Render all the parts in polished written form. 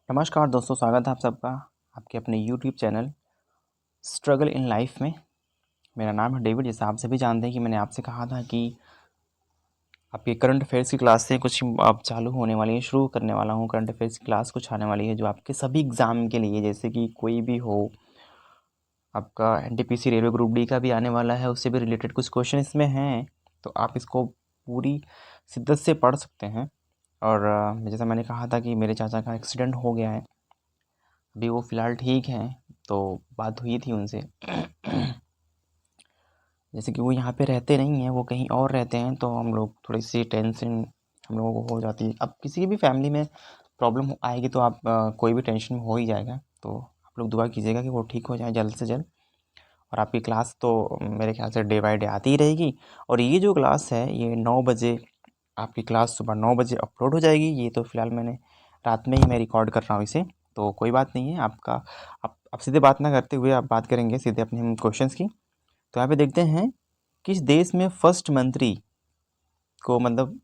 नमस्कार दोस्तों, स्वागत है आप सबका आपके अपने YouTube channel struggle in life में। मेरा नाम है डेविड। जैसा आप सभी जानते हैं कि मैंने आपसे कहा था कि आपके करंट अफेयर्स की क्लास से कुछ अब चालू होने वाली है, शुरू करने वाला हूँ। करंट अफेयर्स की क्लास कुछ आने वाली है जो आपके सभी एग्ज़ाम के लिए, जैसे कि कोई भी हो, आपका एनटीपीसी रेलवे ग्रुप डी का भी आने वाला है, उससे भी रिलेटेड कुछ क्वेश्चन इसमें हैं, तो आप इसको पूरी शिद्दत से पढ़ सकते हैं। और जैसा मैंने कहा था कि मेरे चाचा का एक्सीडेंट हो गया है, अभी वो फ़िलहाल ठीक हैं, तो बात हुई थी उनसे। जैसे कि वो यहाँ पे रहते नहीं हैं, वो कहीं और रहते हैं, तो हम लोग थोड़ी सी टेंशन हम लोगों को हो जाती है। अब किसी की भी फैमिली में प्रॉब्लम आएगी तो आप कोई भी टेंशन में हो ही जाएगा। तो आप लोग दुआ कीजिएगा कि वो ठीक हो जाए जल्द से जल्द। और आपकी क्लास तो मेरे ख्याल से डे बाय डे आती ही रहेगी। और ये जो क्लास है ये 9 बजे, आपकी क्लास सुबह 9 बजे अपलोड हो जाएगी। ये तो फ़िलहाल मैंने रात में ही मैं रिकॉर्ड कर रहा हूँ इसे, तो कोई बात नहीं है। आपका आप सीधे बात ना करते हुए आप बात करेंगे सीधे अपने हम क्वेश्चंस की। तो यहाँ पे देखते हैं, किस देश में फर्स्ट मंत्री को, मतलब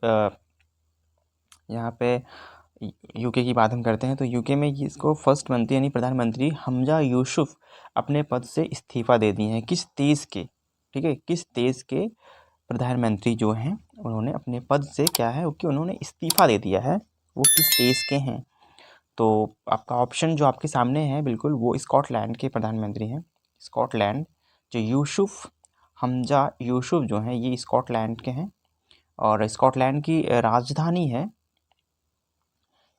यहाँ पे यूके की बात हम करते हैं, तो यूके में इसको फर्स्ट मंत्री यानी प्रधानमंत्री हमजा यूसुफ अपने पद से इस्तीफ़ा दे दिए हैं। किस देश के, ठीक है, किस देश के प्रधानमंत्री जो हैं उन्होंने अपने पद से क्या है कि उन्होंने इस्तीफ़ा दे दिया है, वो किस देश के हैं। तो आपका ऑप्शन जो आपके सामने है बिल्कुल, वो स्कॉटलैंड के प्रधानमंत्री हैं। स्कॉटलैंड, जो यूसुफ हमजा यूसुफ जो हैं ये स्कॉटलैंड के हैं। और स्कॉटलैंड की राजधानी है,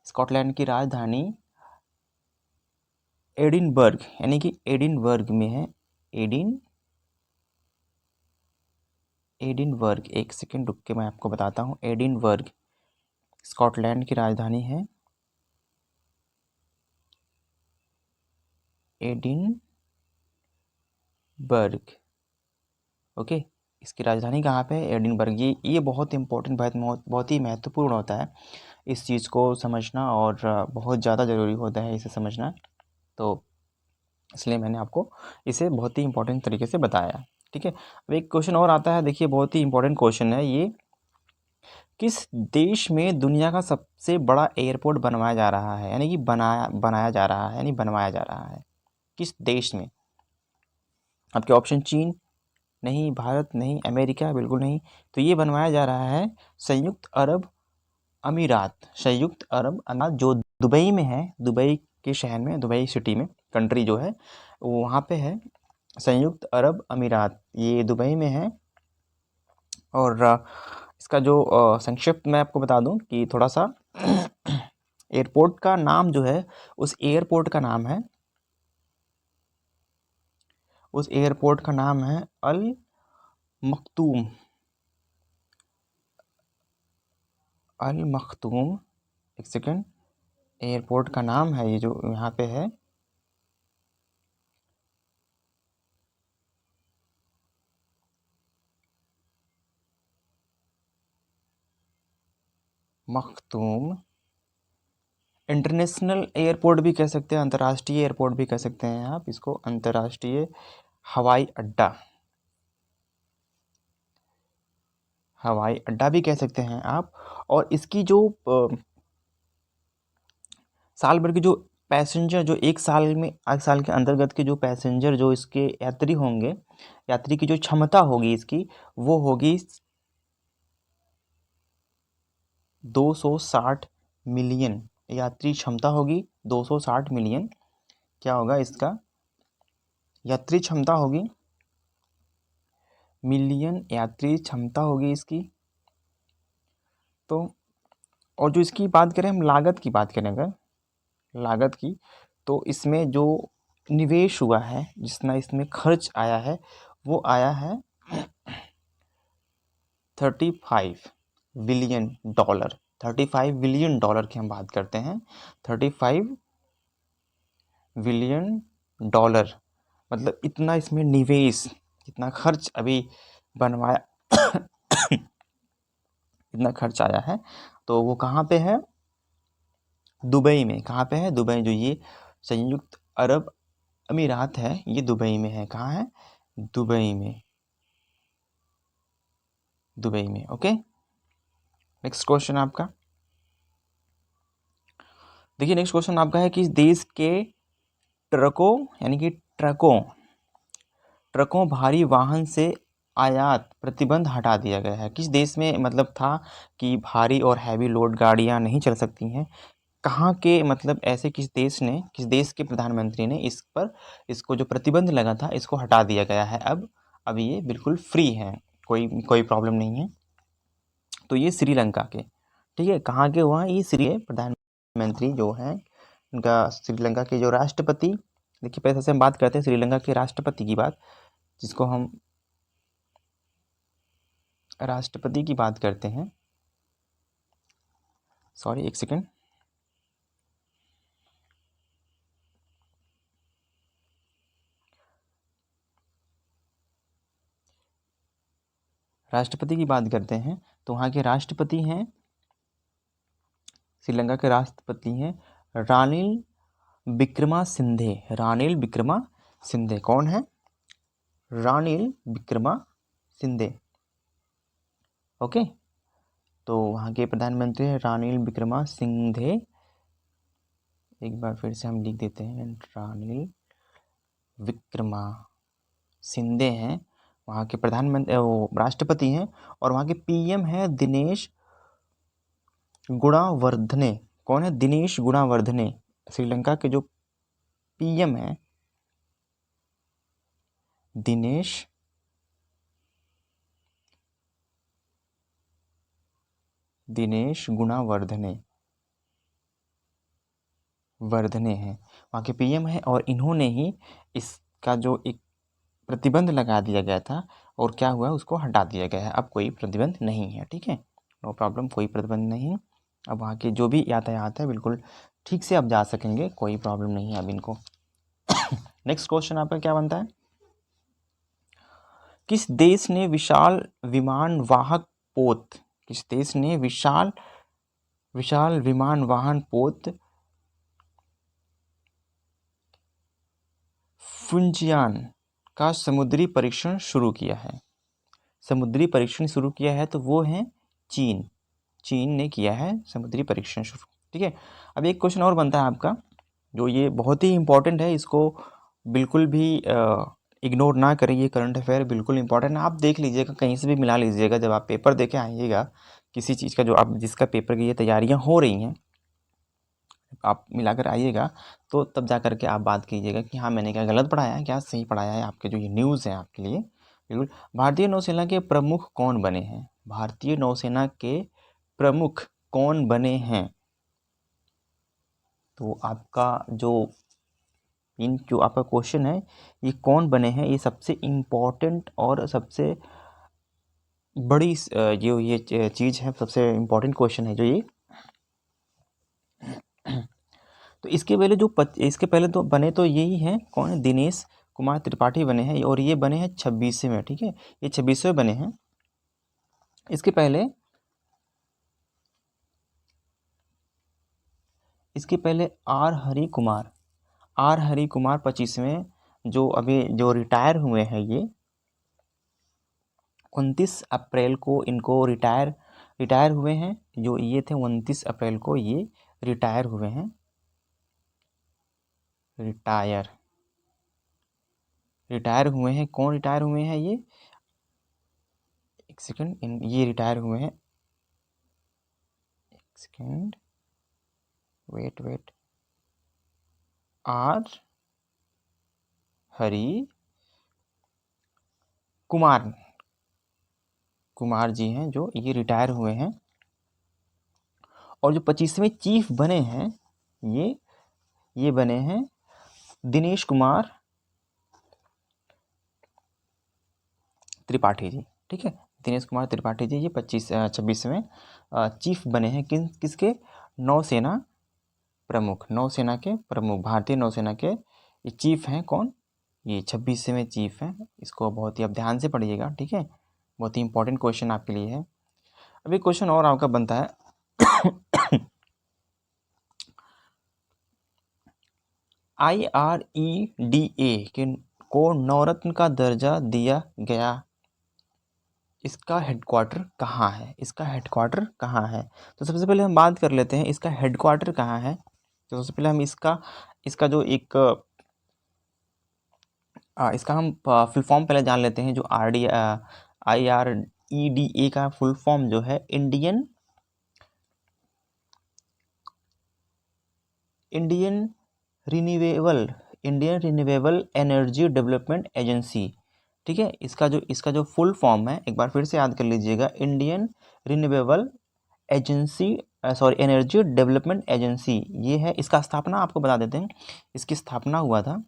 स्कॉटलैंड की राजधानी एडिनबर्ग, यानी कि एडिनबर्ग में है। एडिनबर्ग, एक सेकंड रुक के मैं आपको बताता हूँ। एडिनबर्ग स्कॉटलैंड की राजधानी है। Edinburgh, okay. इसकी राजधानी कहाँ पे है? एडिनबर्ग। ये बहुत इंपॉर्टेंट, बहुत ही महत्वपूर्ण होता है इस चीज़ को समझना, और बहुत ज़्यादा ज़रूरी होता है इसे समझना। तो इसलिए मैंने आपको इसे बहुत ही इंपॉर्टेंट तरीके से बताया, ठीक है। अब एक क्वेश्चन और आता है, देखिए बहुत ही इंपॉर्टेंट क्वेश्चन है ये। किस देश में दुनिया का सबसे बड़ा एयरपोर्ट बनवाया जा रहा है, यानी कि बनाया जा रहा है, यानी बनवाया जा रहा है, किस देश में? आपके ऑप्शन: चीन नहीं, भारत नहीं, अमेरिका बिल्कुल नहीं। तो ये बनवाया जा रहा है संयुक्त अरब अमीरात, संयुक्त अरब अमीरात, जो दुबई में है। दुबई के शहर में, दुबई सिटी में, कंट्री जो है वो वहाँ पे है, संयुक्त अरब अमीरात, ये दुबई में है। और इसका जो संक्षिप्त मैं आपको बता दूं कि थोड़ा सा एयरपोर्ट का नाम जो है, उस एयरपोर्ट का नाम है, उस एयरपोर्ट का नाम है अल मख्तूम, अल मख्तूम। एक सेकेंड, एयरपोर्ट का नाम है ये जो यहाँ पे है, मख्तूम इंटरनेशनल एयरपोर्ट भी कह सकते हैं, अंतर्राष्ट्रीय एयरपोर्ट भी कह सकते हैं आप इसको, अंतर्राष्ट्रीय हवाई अड्डा, हवाई अड्डा भी कह सकते हैं आप। और इसकी जो साल भर की जो पैसेंजर, जो एक साल में, एक साल के अंतर्गत के जो पैसेंजर, जो इसके यात्री होंगे, यात्री की जो क्षमता होगी इसकी, वो होगी 260 मिलियन। यात्री क्षमता होगी 260 मिलियन। क्या होगा इसका? यात्री क्षमता होगी मिलियन, यात्री क्षमता होगी इसकी। तो और जो इसकी बात करें, हम लागत की बात करें अगर, लागत की, तो इसमें जो निवेश हुआ है, जितना इसमें खर्च आया है, वो आया है 35 बिलियन डॉलर। 35 बिलियन डॉलर की हम बात करते हैं, 35 बिलियन डॉलर, मतलब इतना इसमें निवेश, इतना खर्च अभी बनवाया इतना खर्च आया है। तो वो कहाँ पे है? दुबई में। कहाँ पे है? दुबई। जो ये संयुक्त अरब अमीरात है, ये दुबई में है। कहाँ है? दुबई में, दुबई में, ओके। नेक्स्ट क्वेश्चन आपका, देखिए नेक्स्ट क्वेश्चन आपका है, किस देश के ट्रकों यानी कि ट्रकों भारी वाहन से आयात प्रतिबंध हटा दिया गया है। किस देश में मतलब था कि भारी और हैवी लोड गाड़ियां नहीं चल सकती हैं, कहाँ के मतलब ऐसे किस देश के प्रधानमंत्री ने इस पर इसको जो प्रतिबंध लगा था इसको हटा दिया गया है। अब ये बिल्कुल फ्री है, कोई प्रॉब्लम नहीं है। तो ये श्रीलंका के, ठीक है, कहाँ के हुआ ये प्रधानमंत्री जो है उनका श्रीलंका के जो राष्ट्रपति, देखिए पहले से हम बात करते हैं श्रीलंका के राष्ट्रपति की बात, जिसको हम राष्ट्रपति की बात करते हैं। सॉरी एक सेकेंड, राष्ट्रपति की बात करते हैं तो वहाँ के राष्ट्रपति हैं, श्रीलंका के राष्ट्रपति हैं रानिल विक्रमासिंघे। रानिल विक्रमासिंघे कौन है? रानिल विक्रमासिंघे। ओके, तो वहाँ के प्रधानमंत्री हैं रानिल विक्रमासिंघे। एक बार फिर से हम लिख देते हैं, रानिल विक्रमासिंघे हैं वहाँ के प्रधानमंत्री, वो राष्ट्रपति हैं। और वहाँ के पीएम है दिनेश गुणावर्धने। कौन है? दिनेश गुणावर्धने। श्रीलंका के जो पीएम है दिनेश गुणावर्धने हैं, वहाँ के पीएम है। और इन्होंने ही इसका जो एक प्रतिबंध लगा दिया गया था और क्या हुआ, उसको हटा दिया गया है। अब कोई प्रतिबंध नहीं है, ठीक है, नो प्रॉब्लम, कोई प्रतिबंध नहीं। अब वहाँ के जो भी यातायात है बिल्कुल ठीक से अब जा सकेंगे, कोई प्रॉब्लम नहीं है अब इनको। नेक्स्ट क्वेश्चन आपका क्या बनता है, किस देश ने विशाल विमान वाहक पोत, किस देश ने विशाल विमान वाहन पोत फुनचियान का समुद्री परीक्षण शुरू किया है? समुद्री परीक्षण शुरू किया है तो वो है चीन ने किया है समुद्री परीक्षण शुरू, ठीक है। अब एक क्वेश्चन और बनता है आपका, जो ये बहुत ही इंपॉर्टेंट है, इसको बिल्कुल भी इग्नोर ना करें, ये करंट अफेयर बिल्कुल इंपॉर्टेंट है। आप देख लीजिएगा, कहीं से भी मिला लीजिएगा, जब आप पेपर दे के आइएगा किसी चीज़ का, जो आप जिसका पेपर की ये तैयारियां हो रही हैं, आप मिलाकर आइएगा तो तब जा करके आप बात कीजिएगा कि हाँ मैंने क्या गलत पढ़ाया है, क्या सही पढ़ाया है। आपके जो ये न्यूज़ हैं आपके लिए बिल्कुल। भारतीय नौसेना के प्रमुख कौन बने हैं? भारतीय नौसेना के प्रमुख कौन बने हैं? तो आपका जो आपका क्वेश्चन है, ये कौन बने हैं, ये सबसे इम्पोर्टेंट और सबसे बड़ी जो ये चीज़ है, सबसे इम्पोर्टेंट क्वेश्चन है जो ये। तो इसके पहले तो बने तो यही हैं, कौन है? दिनेश कुमार त्रिपाठी बने हैं, और ये बने हैं 26वें में, ठीक है, ये 26वें बने हैं। इसके पहले आर हरि कुमार 25वें, जो अभी जो रिटायर हुए हैं, ये 29 अप्रैल को इनको रिटायर हुए हैं। जो ये थे 29 अप्रैल को ये रिटायर हुए हैं। रिटायर हुए हैं, कौन रिटायर हुए हैं? ये एक सेकंड, ये रिटायर हुए हैं, एक second, wait, R Hari Kumar ji हैं जो ये रिटायर हुए हैं। और जो 25वें चीफ बने हैं, ये बने हैं दिनेश कुमार त्रिपाठी जी, ठीक है, दिनेश कुमार त्रिपाठी जी ये 26वें चीफ बने हैं। किसके? नौसेना के प्रमुख, भारतीय नौसेना के ये चीफ हैं। कौन? ये 26वें चीफ हैं। इसको बहुत ही आप ध्यान से पढ़िएगा, ठीक है, बहुत ही इंपॉर्टेंट क्वेश्चन आपके लिए है। अब एक क्वेश्चन और आपका बनता है, IREDA को नवरत्न का दर्जा दिया गया, इसका हेडक्वार्टर कहाँ है? तो सबसे पहले हम बात कर लेते हैं इसका हेडक्वार्टर कहाँ है। तो सबसे पहले हम इसका इसका जो एक इसका हम फुल फॉर्म पहले जान लेते हैं। जो IREDA का फुल फॉर्म जो है Indian renewable energy development agency. ठीक है, इसका जो फुल फॉर्म है, एक बार फिर से याद कर लीजिएगा, Indian renewable agency, sorry energy development agency ये है। इसका स्थापना आपको बता देते हैं। इसकी स्थापना हुआ था,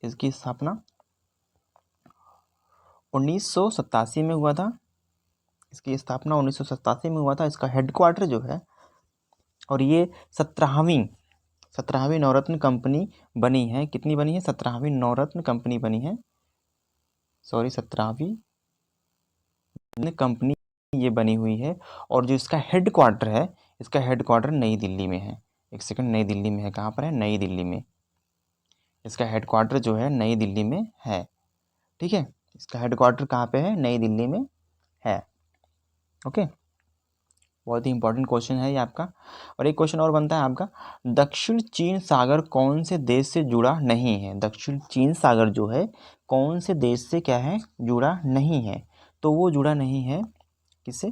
इसकी स्थापना 1987 में हुआ था। इसकी स्थापना 1987 में हुआ था। इसका हेडक्वार्टर जो है, और ये 17वीं नवरत्न कंपनी बनी है। कितनी बनी है? 17वीं नवरत्न कंपनी बनी है, सॉरी 17वीं कंपनी ये बनी हुई है। और जो इसका हेडक्वार्टर है, इसका हेडक्वार्टर नई दिल्ली में है। एक सेकंड, नई दिल्ली में है। कहाँ पर है? नई दिल्ली में। इसका हेडक्वार्टर जो है नई दिल्ली में है। ठीक है, इसका हेडक्वार्टर कहाँ पे है? नई दिल्ली में है। ओके, बहुत ही इंपॉर्टेंट क्वेश्चन है ये आपका। और एक क्वेश्चन और बनता है आपका, दक्षिण चीन सागर कौन से देश से जुड़ा नहीं है? दक्षिण चीन सागर जो है कौन से देश से क्या है? जुड़ा नहीं है। तो वो जुड़ा नहीं है किससे?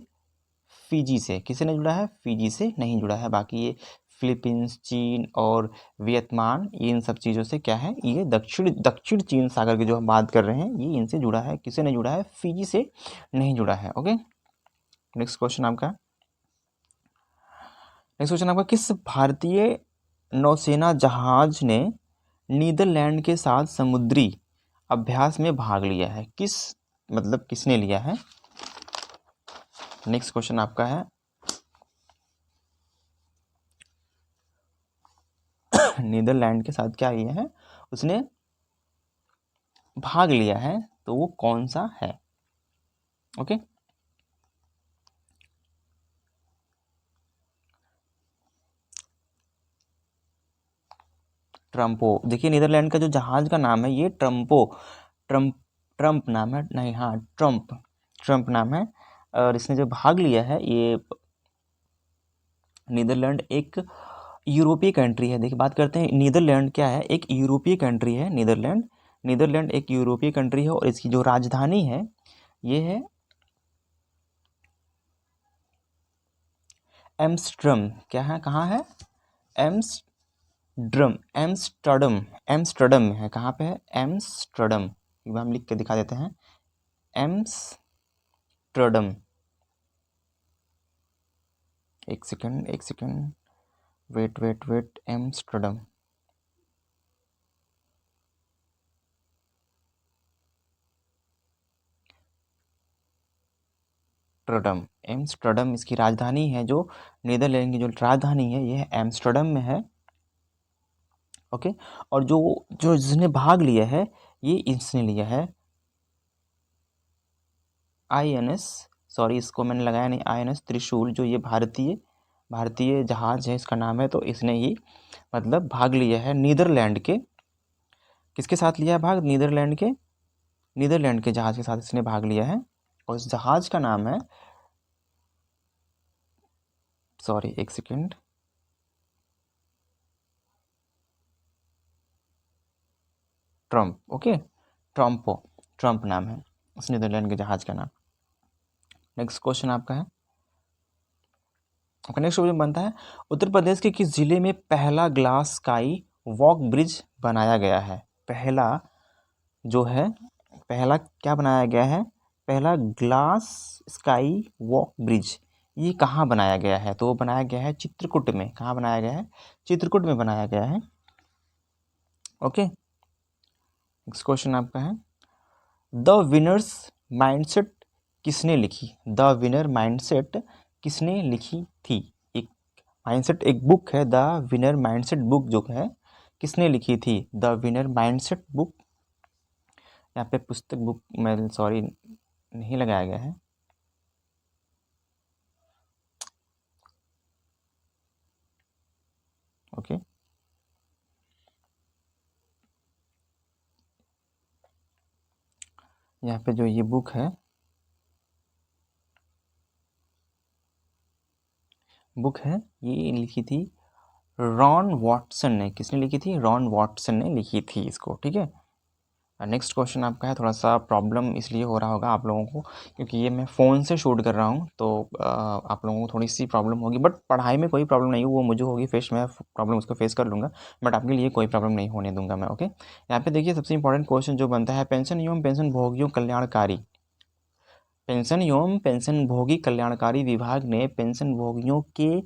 फिजी से। किससे नहीं जुड़ा है? फिजी से नहीं जुड़ा है। बाकी ये फिलीपींस, चीन और वियतनाम, ये इन सब चीज़ों से क्या है? ये दक्षिण चीन सागर की जो हम बात कर रहे हैं, ये इनसे जुड़ा है। किससे नहीं जुड़ा है? फिजी से नहीं जुड़ा है। ओके, नेक्स्ट क्वेश्चन आपका, किस भारतीय नौसेना जहाज ने नीदरलैंड के साथ समुद्री अभ्यास में भाग लिया है? किसने लिया है? नेक्स्ट क्वेश्चन आपका है, नीदरलैंड के साथ क्या लिया है? उसने भाग लिया है, तो वो कौन सा है? ओके, ट्रम्पो। देखिए, नीदरलैंड का जो जहाज का नाम है ये ट्रम्प ट्रम्प नाम है। नहीं, हाँ, ट्रम्प नाम है। और इसने जो भाग लिया है, ये नीदरलैंड एक यूरोपीय कंट्री है। देखिए, बात करते हैं नीदरलैंड क्या है। एक यूरोपीय कंट्री है नीदरलैंड एक यूरोपीय कंट्री है। और इसकी जो राजधानी है ये है एम्स्टर्डम। क्या है? कहाँ है? एम्स्टर्डम में है। कहाँ पे है? एम्स्टर्डम। एक बार हम लिख के दिखा देते हैं, एम्स्टर्डम। एक सेकंड, वेट, एम्स्टर्डम। एम्स्टर्डम इसकी राजधानी है। जो नीदरलैंड की जो राजधानी है, ये एम्स्टर्डम में है। ओके, और जो जो जिसने भाग लिया है, ये इसने लिया है INS, सॉरी इसको मैंने लगाया नहीं, INS त्रिशूल। जो ये भारतीय जहाज है, इसका नाम है। तो इसने ही मतलब भाग लिया है नीदरलैंड के, किसके साथ लिया है भाग? नीदरलैंड के जहाज के साथ इसने भाग लिया है। और इस जहाज का नाम है, सॉरी एक सेकेंड, ट्रम्प। ओके, ट्रम्प नाम है उस नीदरलैंड के जहाज का नाम। नेक्स्ट क्वेश्चन आपका है, नेक्स्ट क्वेश्चन बनता है, उत्तर प्रदेश के किस जिले में पहला ग्लास स्काई वॉक ब्रिज बनाया गया है? जो है पहला क्या बनाया गया है? पहला ग्लास स्काई वॉक ब्रिज, ये कहाँ बनाया गया है? तो वो बनाया गया है चित्रकूट में। कहाँ बनाया गया है? चित्रकूट में बनाया गया है। ओके, नेक्स्ट क्वेश्चन आपका है, द विनर्स माइंडसेट किसने लिखी? द विनर माइंडसेट किसने लिखी थी? एक माइंडसेट एक बुक है, द विनर माइंडसेट बुक जो है किसने लिखी थी? द विनर माइंडसेट बुक, यहाँ पे पुस्तक बुक में सॉरी नहीं लगाया गया है। ओके, यहाँ पे जो ये बुक है, बुक है ये लिखी थी रॉन वॉटसन ने। किसने लिखी थी? रॉन वॉटसन ने लिखी थी इसको, ठीक है। नेक्स्ट क्वेश्चन आपका है, थोड़ा सा प्रॉब्लम इसलिए हो रहा होगा आप लोगों को क्योंकि ये मैं फ़ोन से शूट कर रहा हूँ, तो आप लोगों को थोड़ी सी प्रॉब्लम होगी, बट पढ़ाई में कोई प्रॉब्लम नहीं है, वो मुझे होगी फेस, मैं प्रॉब्लम उसको फेस कर लूँगा, बट आपके लिए कोई प्रॉब्लम नहीं होने दूंगा मैं, ओके। यहाँ पे देखिए सबसे इंपॉर्टेंट क्वेश्चन जो बनता है, पेंशन एवं पेंशन भोगियों कल्याणकारी, पेंशन एवं पेंशन भोगी कल्याणकारी विभाग ने पेंशन भोगियों के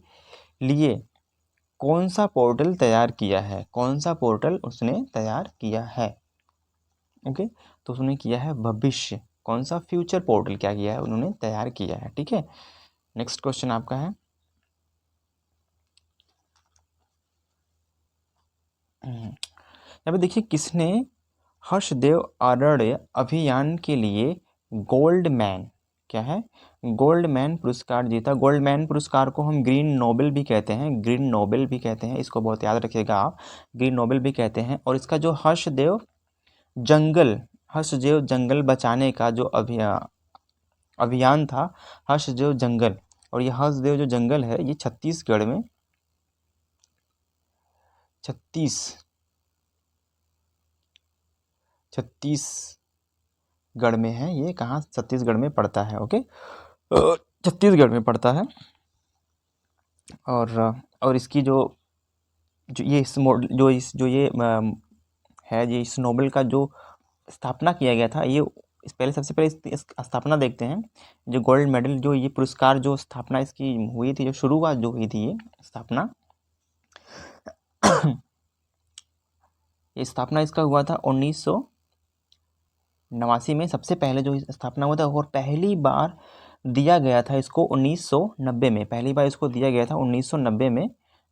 लिए कौन सा पोर्टल तैयार किया है? कौन सा पोर्टल उसने तैयार किया है? ओके, तो उसने किया है भविष्य, कौन सा फ्यूचर पोर्टल क्या किया है उन्होंने तैयार किया है, ठीक है। नेक्स्ट क्वेश्चन आपका है, यहाँ पे देखिए किसने हर्षदेव आरण्य अभियान के लिए गोल्ड मैन, क्या है, गोल्ड मैन पुरस्कार जीता। गोल्ड मैन पुरस्कार को हम ग्रीन नोबेल भी कहते हैं, ग्रीन नोबेल भी कहते हैं, इसको बहुत याद रखिएगा आप, ग्रीन नोबेल भी कहते हैं। और इसका जो हर्षदेव जंगल बचाने का जो अभियान था, हर्षदेव जंगल, और ये हर्षदेव जो जंगल है ये छत्तीसगढ़ में, छत्तीसगढ़ में है ये, कहाँ? छत्तीसगढ़ में पड़ता है, ओके, छत्तीसगढ़ में पड़ता है। और इसकी जो जो ये इस मॉडल जो इस जो ये है, ये इस नोबेल का जो स्थापना किया गया था, ये पहले सबसे पहले इस स्थापना देखते हैं। जो गोल्ड मेडल जो ये पुरस्कार जो स्थापना इसकी हुई थी, जो शुरुआत जो हुई थी ये स्थापना ये स्थापना इसका हुआ था 1989 में, सबसे पहले जो स्थापना हुआ था, और पहली बार दिया गया था इसको 1990 में, पहली बार इसको दिया गया था 1990 में,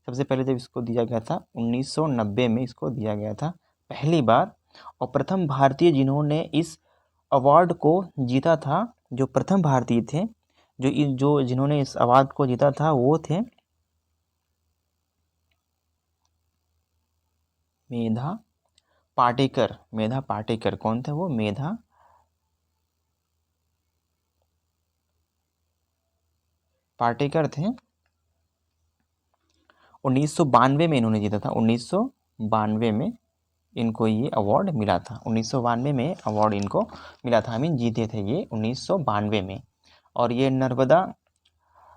सबसे पहले जब इसको दिया गया था 1990 में इसको दिया गया था पहली बार। और प्रथम भारतीय जिन्होंने इस अवार्ड को जीता था, जो प्रथम भारतीय थे जो जिन्होंने इस अवार्ड को जीता था, वो थे मेधा पाटेकर। मेधा पाटेकर, कौन थे वो? मेधा पाटेकर थे। 1992 में इन्होंने जीता था, 1992 में इनको ये अवार्ड मिला था, 1992 में अवार्ड इनको मिला था, आई मीन जीते थे ये 1992 में। और ये नर्मदा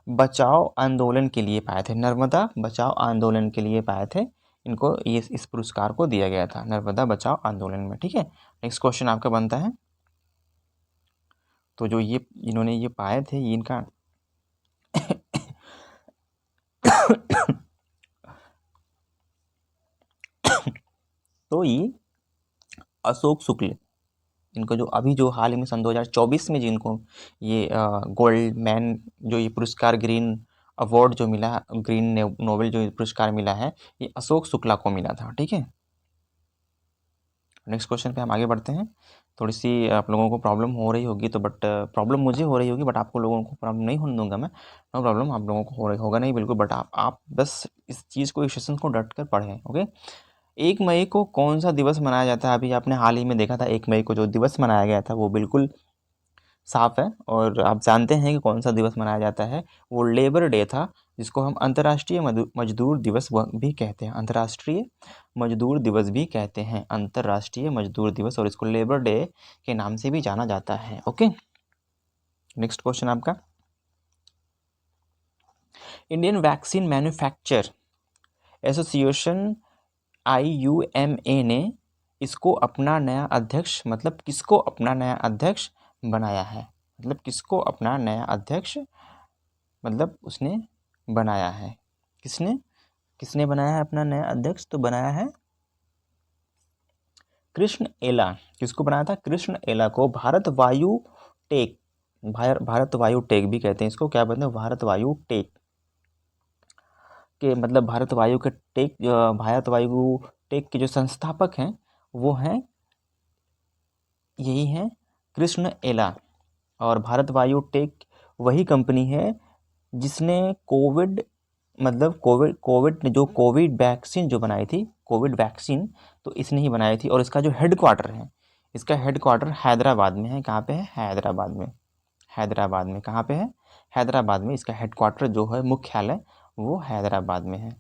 बचाओ आंदोलन के लिए पाए थे, नर्मदा बचाओ आंदोलन के लिए पाए थे, इनको ये इस पुरस्कार को दिया गया था नर्मदा बचाओ आंदोलन में, ठीक है। नेक्स्ट क्वेश्चन आपका बनता है, तो जो ये इन्होंने ये पाए थे, ये इनका तो ये अशोक शुक्ल, इनको जो अभी जो हाल ही में सन 2024 में जिनको ये गोल्ड मैन जो ये पुरस्कार ग्रीन अवार्ड जो मिला, ग्रीन नोबेल जो पुरस्कार मिला है, ये अशोक शुक्ला को मिला था, ठीक है। नेक्स्ट क्वेश्चन पे हम आगे बढ़ते हैं। थोड़ी सी आप लोगों को प्रॉब्लम हो रही होगी, तो बट प्रॉब्लम मुझे हो रही होगी, बट आपको लोगों को प्रॉब्लम नहीं होने दूंगा मैं, नो प्रॉब्लम, आप लोगों को हो रही होगा नहीं बिल्कुल, बट आप बस इस चीज़ को, इस सेशन को डट कर पढ़ें, ओके। 1 मई को कौन सा दिवस मनाया जाता है? अभी आपने हाल ही में देखा था 1 मई को जो दिवस मनाया गया था वो बिल्कुल साफ है, और आप जानते हैं कि कौन सा दिवस मनाया जाता है, वो लेबर डे था, जिसको हम अंतर्राष्ट्रीय मजदूर दिवस भी कहते हैं, अंतर्राष्ट्रीय मजदूर दिवस भी कहते हैं, अंतर्राष्ट्रीय मजदूर दिवस, और इसको लेबर डे के नाम से भी जाना जाता है, ओके। नेक्स्ट क्वेश्चन आपका, Indian vaccine manufacture association IUMA ने इसको अपना नया अध्यक्ष, मतलब किसको अपना नया अध्यक्ष बनाया है? मतलब किसको अपना नया अध्यक्ष, मतलब उसने बनाया है, किसने बनाया है अपना नया अध्यक्ष? तो बनाया है कृष्ण एला। किसको बनाया था? कृष्ण एला को। भारत वायु टेक, भारत वायु टेक भी कहते हैं इसको, क्या बोलते हैं? भारत वायु टेक के, मतलब भारत वायु के टेक, भारत वायु टेक के जो संस्थापक हैं वो हैं, यही हैं कृष्ण एला। और भारत वायु टेक वही कंपनी है जिसने कोविड, मतलब कोविड ने जो कोविड वैक्सीन जो बनाई थी, कोविड वैक्सीन तो इसने ही बनाई थी। और इसका जो हेडक्वार्टर है, इसका हेडक्वार्टर हैदराबाद में है। कहाँ पे है? हैदराबाद में। हैदराबाद में कहाँ पे है? हैदराबाद में इसका हेडक्वार्टर जो है, मुख्यालय वो हैदराबाद में है,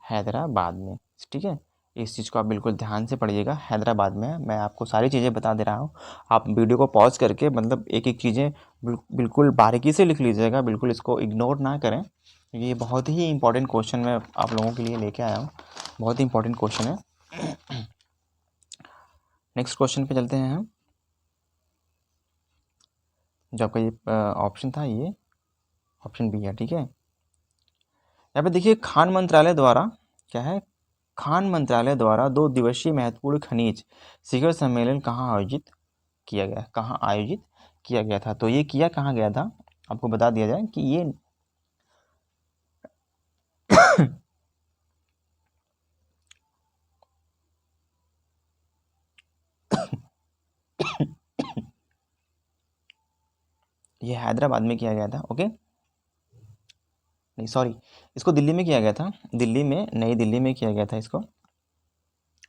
हैदराबाद में। ठीक है, इस चीज़ को आप बिल्कुल ध्यान से पढ़िएगा, हैदराबाद में है। मैं आपको सारी चीज़ें बता दे रहा हूँ, आप वीडियो को पॉज करके मतलब एक एक चीज़ें बिल्कुल बारीकी से लिख लीजिएगा, बिल्कुल इसको इग्नोर ना करें। ये बहुत ही इंपॉर्टेंट क्वेश्चन मैं आप लोगों के लिए लेके आया हूँ, बहुत ही इंपॉर्टेंट क्वेश्चन है। नेक्स्ट क्वेश्चन पे चलते हैं हम। जो आपका ये ऑप्शन था, ये ऑप्शन बी है। ठीक है, यहाँ पे देखिए, खान मंत्रालय द्वारा क्या है, खान मंत्रालय द्वारा 2 दिवसीय महत्वपूर्ण खनिज शिखर सम्मेलन कहाँ आयोजित किया गया, कहाँ आयोजित किया गया था? तो ये किया कहाँ गया था, आपको बता दिया जाए कि ये ये हैदराबाद में किया गया था। ओके, नहीं सॉरी, इसको दिल्ली में किया गया था, दिल्ली में, नई दिल्ली में किया गया था इसको।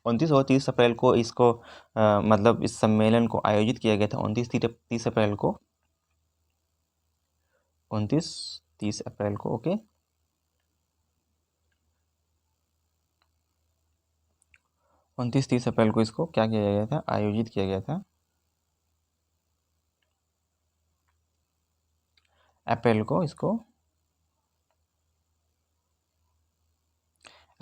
29 और 30 अप्रैल को इसको मतलब इस सम्मेलन को आयोजित किया गया था, 29-30 अप्रैल को, 29-30 अप्रैल को। ओके, 29-30 अप्रैल को इसको क्या किया गया था, आयोजित किया गया था। अप्रैल को इसको,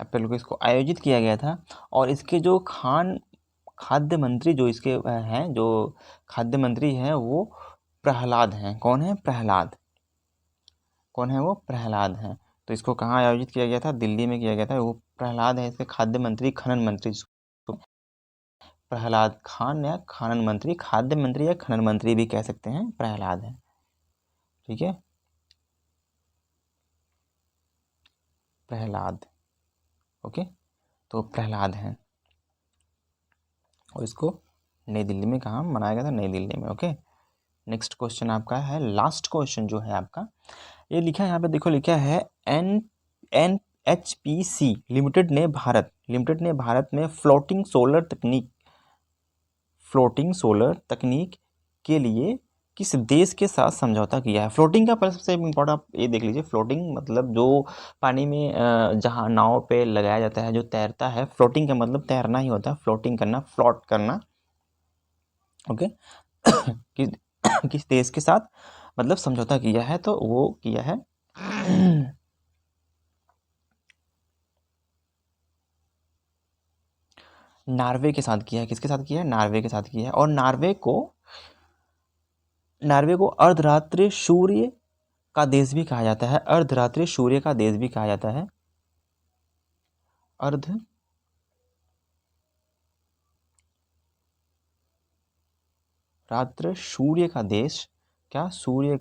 अप्रैल को इसको आयोजित किया गया था। और इसके जो खाद्य मंत्री जो इसके हैं, जो खाद्य मंत्री हैं वो प्रहलाद हैं। कौन है? प्रहलाद। कौन है वो? प्रहलाद हैं। तो इसको कहाँ आयोजित किया गया था? दिल्ली में किया गया था। वो प्रहलाद है इसके खाद्य मंत्री, खनन मंत्री, जिसको प्रहलाद खान या खनन मंत्री, खाद्य मंत्री या खनन मंत्री भी कह सकते हैं, प्रहलाद है। ठीक है, प्रहलाद। ओके, तो प्रहलाद हैं, और इसको नई दिल्ली में कहाँ मनाया गया था? नई दिल्ली में। ओके, नेक्स्ट क्वेश्चन आपका है, लास्ट क्वेश्चन जो है आपका, ये लिखा है यहाँ पे, देखो लिखा है, N N H P C limited ने भारत में फ्लोटिंग सोलर तकनीक के लिए किस देश के साथ समझौता किया है? फ्लोटिंग का पर सबसे इम्पोर्टेंट आप ये देख लीजिए, फ्लोटिंग मतलब जो पानी में जहाँ नाव पे लगाया जाता है, जो तैरता है, फ्लोटिंग का मतलब तैरना ही होता है, फ्लोटिंग करना, फ्लोट करना। ओके, किस किस देश के साथ मतलब समझौता किया है? तो वो किया है नॉर्वे के साथ किया है। किसके साथ किया है? नॉर्वे के साथ किया है। और नॉर्वे को अर्धरात्रि सूर्य का देश भी कहा जाता है, अर्धरात्रि सूर्य का देश भी कहा जाता है, अर्ध रात्र सूर्य का देश, क्या? सूर्य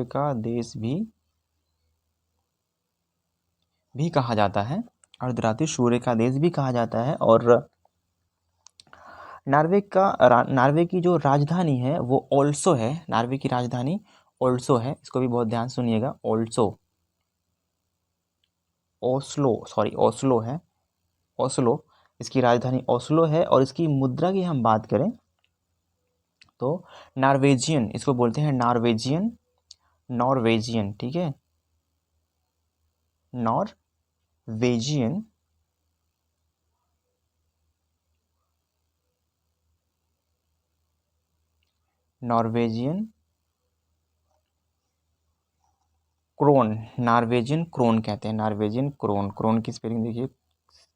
का देश भी कहा जाता है, अर्धरात्रि सूर्य का देश भी कहा जाता है। और नॉर्वे की जो राजधानी है वो ओल्सो है, नॉर्वे की राजधानी ओल्सो है। इसको भी बहुत ध्यान सुनिएगा, ओस्लो है, ओस्लो, इसकी राजधानी ओस्लो है। और इसकी मुद्रा की हम बात करें तो नॉर्वेजियन, इसको बोलते हैं नॉर्वेजियन, नॉर्वेजियन। ठीक है, Norwegian, Norwegian krone, Norwegian krone कहते हैं, नॉर्वेजियन क्रोन। क्रोन की स्पेलिंग देखिए,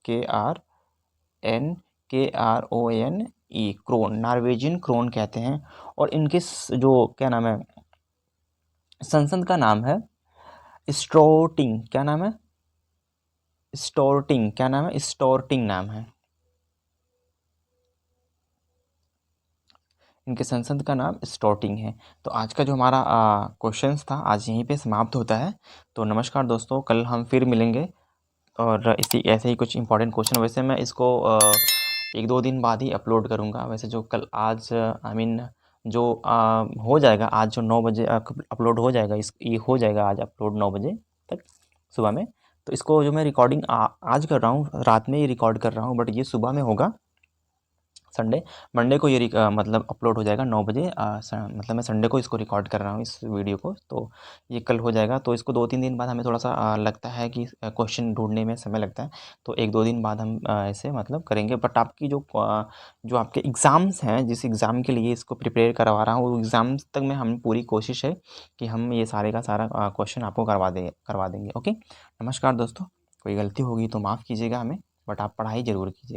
KRNKRON, क्रोन, नॉर्वेजियन क्रोन कहते हैं। और इनके जो क्या नाम है, संसद का नाम है स्टोर्टिंग। क्या नाम है? स्टोर्टिंग। क्या नाम है? स्टोर्टिंग नाम है इनके संसद का नाम, स्टोर्टिंग है। तो आज का जो हमारा क्वेश्चंस था आज यहीं पे समाप्त होता है। तो नमस्कार दोस्तों, कल हम फिर मिलेंगे और इसी ऐसे ही कुछ इंपॉर्टेंट क्वेश्चन। वैसे मैं इसको 1-2 दिन बाद ही अपलोड करूँगा। वैसे जो कल आज आई मीन जो हो जाएगा आज, जो 9 बजे अपलोड हो जाएगा, ये हो जाएगा आज अपलोड 9 बजे तक सुबह में। तो इसको जो मैं रिकॉर्डिंग आज कर रहा हूँ, रात में ही रिकॉर्ड कर रहा हूँ, बट ये सुबह में होगा। संडे, मंडे को ये मतलब अपलोड हो जाएगा 9 बजे। मतलब मैं संडे को इसको रिकॉर्ड कर रहा हूँ इस वीडियो को, तो ये कल हो जाएगा। तो इसको 2-3 दिन बाद हमें थोड़ा सा लगता है कि क्वेश्चन ढूंढने में समय लगता है, तो 1-2 दिन बाद हम ऐसे मतलब करेंगे। बट आपकी जो आपके एग्ज़ाम्स हैं, जिस एग्ज़ाम के लिए इसको प्रिपेयर करवा रहा हूँ, वो एग्ज़ाम्स तक में हम पूरी कोशिश है कि हम ये सारे का सारा क्वेश्चन आपको करवा देंगे। ओके, नमस्कार दोस्तों, कोई गलती होगी तो माफ़ कीजिएगा हमें, बट आप पढ़ाई ज़रूर कीजिए।